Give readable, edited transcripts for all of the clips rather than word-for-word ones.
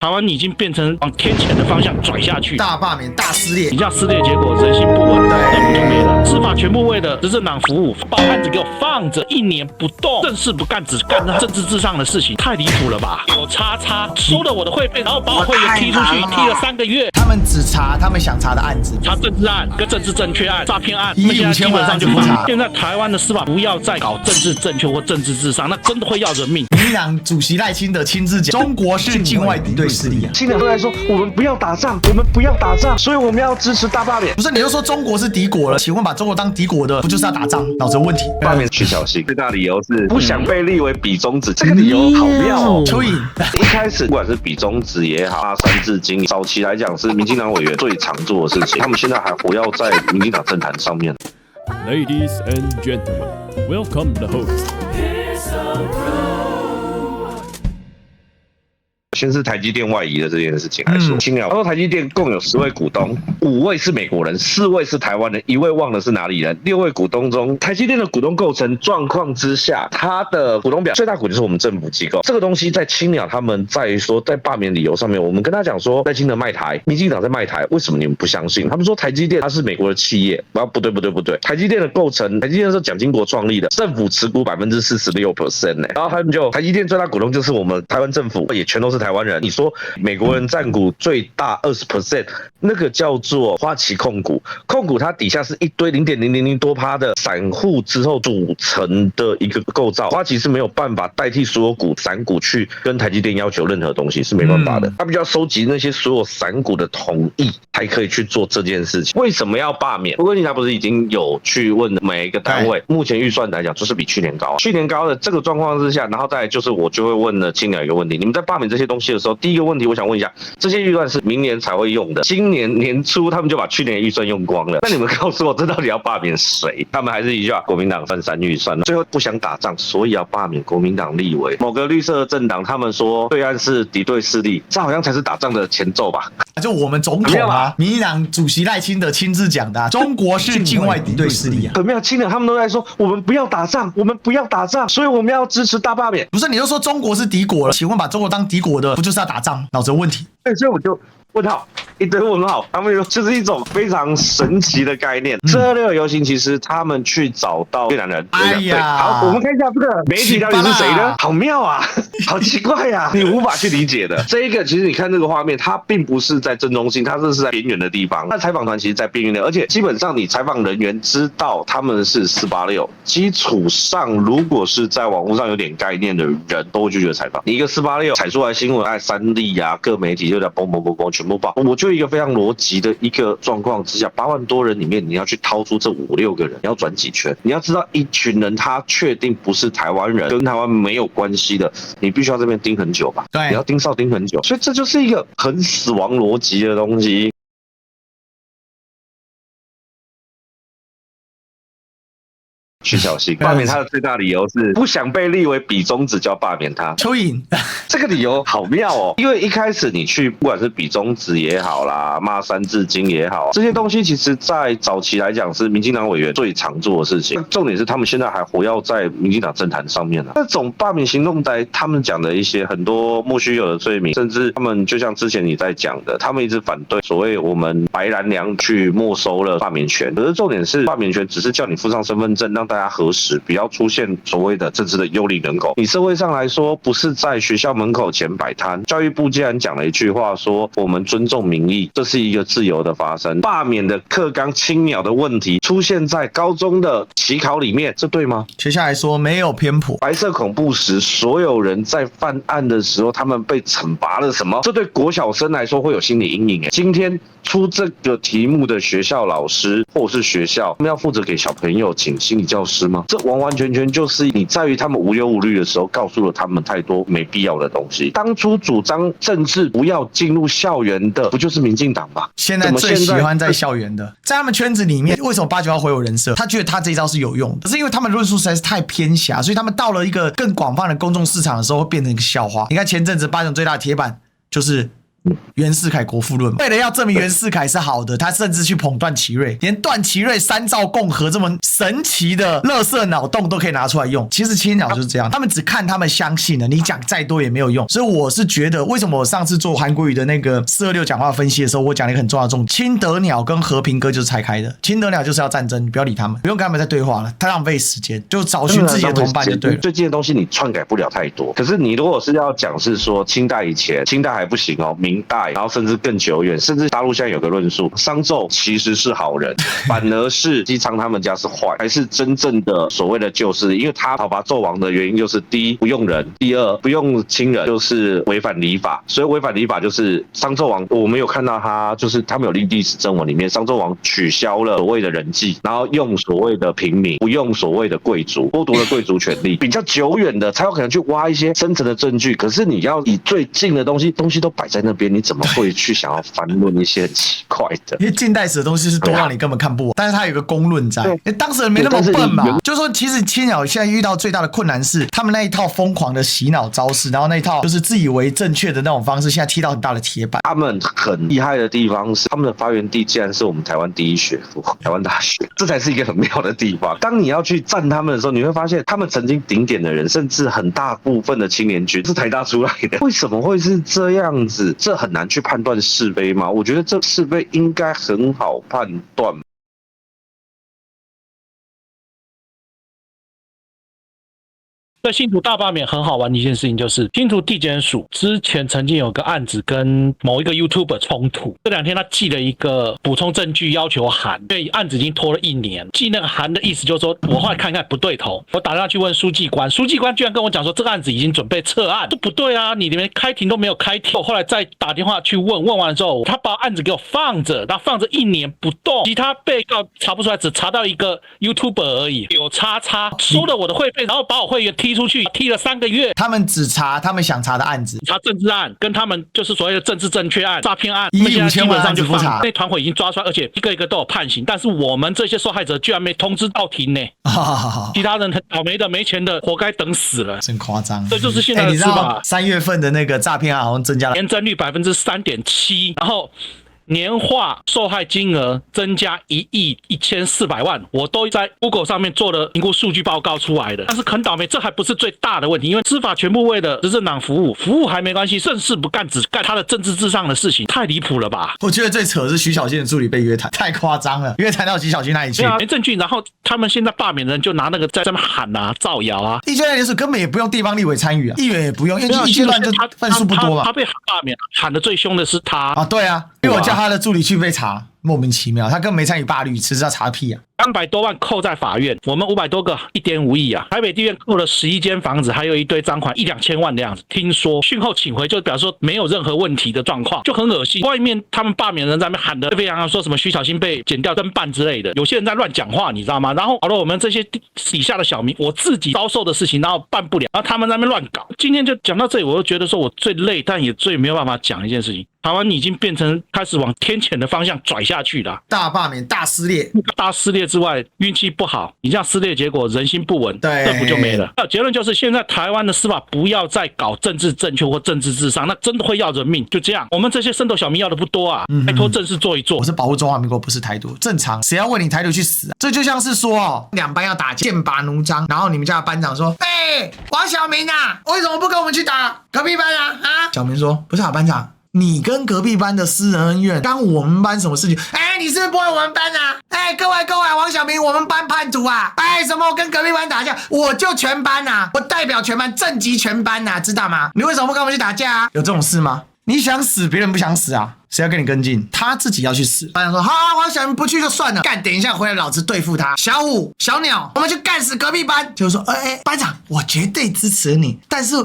台湾已经变成往天谴的方向拽下去，大罢免、大撕裂。你这样撕裂结果人心不稳，那我们就没了。司法全部为了执政党服务，把案子给我放着1年不动，正事不干，只干那政治至上的事情，太离谱了吧？有叉叉收了我的会费，然后把我会员踢出去，踢了3个月。他们只查他们想查的案子，查政治案、跟政治正确案、诈骗案， 1亿5千万案就不查。现在台湾的司法不要再搞政治正确或政治至上，那真的会要人命。民进党主席赖清德亲自讲，中国是境外敌对势力啊。青年都在说，我们不要打仗，我们不要打仗，所以我们要支持大罢免。不是，你就说中国是敌国了？请问把中国当敌国的，不就是要打仗？脑子有问题。罢免徐小新最大理由是不想被立为比中指，这个理由好妙哦。蚯蚓一开始不管是比中指也好，三字经，早期来讲是民进党委员最常做的事情，他们现在还活跃在民进党政坛上面。Ladies and gentlemen, welcome the host. 先是台积电外移的这件事情来说，青鸟他说台积电共有10位股东，5位是美国人，4位是台湾人，1位忘了是哪里人。6位股东中，台积电的股东构成状况之下，它的股东表最大股就是我们政府机构。这个东西在青鸟他们在说在罢免理由上面，我们跟他讲说赖清德卖台，民进党在卖台，为什么你们不相信？他们说台积电它是美国的企业，不对，台积电的构成，台积电是蒋经国创立的，政府持股46%呢，然后他们就台积电最大股东就是我们台湾政府，也全都是台湾人。你说美国人占股最大20%，那个叫做花旗控股，控股它底下是一堆0.000多%的散户之后组成的一个构造，花旗是没有办法代替所有散股去跟台积电要求任何东西，是没办法的。他必须要收集那些所有散股的同意，才可以去做这件事情。为什么要罢免？不过警察不是已经有去问每一个单位，目前预算来讲就是比去年高，去年高的这个状况之下，然后再来就是我就会问了青鸟一个问题：你们在罢免这些东西的时候，第一个问题我想问一下，这些预算是明年才会用的，今年年初他们就把去年的预算用光了，那你们告诉我，这到底要罢免谁？他们还是一句话，国民党分3预算，最后不想打仗，所以要罢免国民党立委。某个绿色政党他们说对岸是敌对势力，这好像才是打仗的前奏吧？就我们总统啊，民进党主席赖清德亲自讲的，中国是境外敌对势力啊。很没有，青年他们都在说，我们不要打仗，我们不要打仗，所以我们要支持大罢免。不是，你就说中国是敌国了？请问把中国当敌国的，不就是要打仗？脑子有问题。对，所以我就问号，一堆问号，他们就是一种非常神奇的概念。226游行其实他们去找到越南人，哎呀，好，我们看一下这个媒体到底是谁呢？好妙啊，好奇怪呀，你无法去理解的。这一个其实你看这个画面，它并不是在正中心，它这是在边缘的地方。那采访团其实在边缘的，而且基本上你采访人员知道他们是486，基础上如果是在网络上有点概念的人都会拒绝采访。你一个486采出来新闻，3立啊，各媒体就在嘣全部报。我就一个非常逻辑的一个状况之下，8万多人里面，你要去掏出这5、6个人，你要转几圈？你要知道一群人他确定不是台湾人，跟台湾没有关系的，你必须要这边盯很久吧？对，你要盯哨盯很久，所以这就是一个很死亡逻辑的东西。徐小新罢免他的最大理由是不想被立为比中指，就要罢免他。蚯蚓这个理由好妙哦，因为一开始你去不管是比中指也好啦，骂三字经也好，这些东西其实在早期来讲是民进党委员最常做的事情。重点是他们现在还活跃在民进党政坛上面了。这种罢免行动在他们讲的一些很多莫须有的罪名，甚至他们就像之前你在讲的，他们一直反对所谓我们白蓝梁去没收了罢免权。可是重点是罢免权只是叫你附上身份证，让大家核实，不要出现所谓的政治的幽灵人口。你社会上来说，不是在学校门口前摆摊。教育部既然讲了一句话说我们尊重民意，这是一个自由的发生。罢免的课纲青鸟的问题出现在高中的期考里面，这对吗？接下来说没有偏颇。白色恐怖时，所有人在犯案的时候，他们被惩罚了什么？这对国小生来说会有心理阴影。今天出这个题目的学校老师或是学校，他们要负责给小朋友请心理教师吗？这完完全全就是你在于他们无忧无虑的时候，告诉了他们太多没必要的东西。当初主张政治不要进入校园的，不就是民进党吗？现在最喜欢在校园的，在他们圈子里面，为什么89号回有人设？他觉得他这一招是有用的，可是因为他们论述实在是太偏狭，所以他们到了一个更广泛的公众市场的时候，会变成一个笑话。你看前阵子8种最大的铁板就是袁世凯国父论嘛，为了要证明袁世凯是好的，他甚至去捧段祺瑞，连段祺瑞三兆共和这么神奇的垃圾脑洞都可以拿出来用。其实青鸟就是这样，他们只看他们相信的，你讲再多也没有用。所以我是觉得，为什么我上次做韩国瑜的那个426讲话分析的时候，我讲了一个很重要的重点，清德鸟跟和平鸽就是拆开的，清德鸟就是要战争，你不要理他们，不用跟他们再对话了，太浪费时间，就找寻自己的同伴就对了。最近的东西你篡改不了太多，可是你如果是要讲是说清代以前，清代还不行哦，明代，然后甚至更久远，甚至大陆现在有个论述，商纣其实是好人，反而是姬昌他们家是坏，还是真正的所谓的救世，因为他讨伐纣王的原因就是第一不用人，第二不用亲人，就是违反礼法，所以违反礼法就是商纣王，我们有看到他就是他们有历史正文里面，商纣王取消了所谓的人祭，然后用所谓的平民，不用所谓的贵族，剥夺了贵族权利，比较久远的才有可能去挖一些深层的证据，可是你要以最近的东西都摆在那边，你怎么会去想要反论一些很奇怪的？因为近代史的东西是多让你根本看不完，但是它有个公论在，当事人没那么笨嘛。就是说，其实青鸟现在遇到最大的困难是，他们那一套疯狂的洗脑招式，然后那一套就是自以为正确的那种方式，现在踢到很大的铁板。他们很厉害的地方是，他们的发源地竟然是我们台湾第一学府——台湾大学，这才是一个很妙的地方。当你要去赞他们的时候，你会发现他们曾经顶点的人，甚至很大部分的青年军是台大出来的，为什么会是这样子？这很难去判断是非吗？我觉得这是非应该很好判断。在新竹大罢免很好玩的一件事情，就是新竹地检署之前曾经有个案子跟某一个 YouTuber 冲突，这2天他寄了一个补充证据要求函，因为案子已经拖了1年，寄那个函的意思就是说，我后来看看不对头，我打电话去问书记官，书记官居然跟我讲说这个案子已经准备撤案，这不对啊，你连开庭都没有开庭。我后来再打电话去问，问完之后，他把案子给我放着，然后放着1年不动，其他被告查不出来，只查到一个 YouTuber 而已，有叉叉收了我的会费，然后把我会员踢出去，踢了3个月。他们只查他们想查的案子，查政治案，跟他们就是所谓的政治正确案、诈骗案， 1亿5千万案子不查。那团伙已经抓出来，而且一个一个都有判刑，但是我们这些受害者居然没通知到庭呢。其他人很倒霉的、没钱的，活该等死了，真夸张。这就是现在的司法。3月份的那个诈骗案好像增加了年增率3.7%，然后年化受害金额增加1亿1400万，我都在 Google 上面做了评估数据报告出来的。但是很倒霉，这还不是最大的问题，因为司法全部为了执政党服务还没关系，正事不干，只干他的政治至上的事情，太离谱了吧？我觉得最扯的是徐小新的助理被约谈，太夸张了，约谈到徐小新那里去，没证据，然后他们现在罢免的人就拿那个在上面喊啊、造谣啊。意见就是根本也不用地方立委参与啊，议员也不用，因为意见乱就份数不多嘛。他被罢免，喊的最凶的是他啊，对啊，因为我叫他的助理去被查，莫名其妙，他根本没参与罢律，其实要查屁啊。300多万扣在法院，我们500多个1.5亿啊。台北地院扣了11间房子，还有一堆赃款1、2千万的样子。听说讯后请回，就表示说没有任何问题的状况，就很恶心。外面他们罢免人在那边喊的非常说什么徐小新被检调侦办之类的，有些人在乱讲话，你知道吗？然后搞得我们这些底下的小民，我自己遭受的事情，然后办不了，然后他们在那边乱搞。今天就讲到这里，我就觉得说我最累，但也最没有办法讲一件事情。台湾已经变成开始往天谴的方向拽下去了，大罢免、大撕裂，大撕裂之外，运气不好，你这样撕裂结果人心不稳，对，政府就没了。结论就是现在台湾的司法不要再搞政治正确或政治至上，那真的会要人命。就这样，我们这些升斗小民要的不多啊，拜托正事做一做。我是保护中华民国，不是台独，正常，谁要为你台独去死啊？这就像是说哦，2班要打架，剑拔弩张，然后你们家的班长说：“王小明啊，为什么不跟我们去打隔壁班啊？”小明说：“不是啊，班长。”你跟隔壁班的私人恩怨，干我们班什么事情？你是不是不会我们班啊？各位，王小明，我们班叛徒啊！什么我跟隔壁班打架，我就全班啊，我代表全班，正极全班啊，知道吗？你为什么不跟我们去打架啊？有这种事吗？你想死，别人不想死啊？谁要跟你跟进？他自己要去死。班长说：“好，王小明不去就算了，干，等一下回来老子对付他。小虎、小鸟，我们去干死隔壁班。”就是说，班长，我绝对支持你，但是。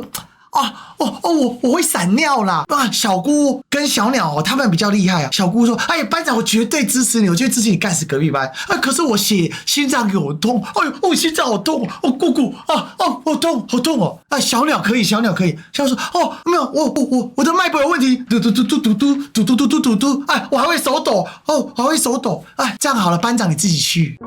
我会闪尿啦！小姑跟小鸟他们比较厉害啊。小姑说：“班长，我绝对支持你，我绝对支持你干死隔壁班。可是我心脏有痛，我心脏好痛，姑姑好痛哦。小鸟可以。小鸟说：没有，我的脉搏有问题，嘟嘟嘟嘟嘟嘟嘟嘟嘟嘟嘟，我还会手抖，这样好了，班长你自己去。”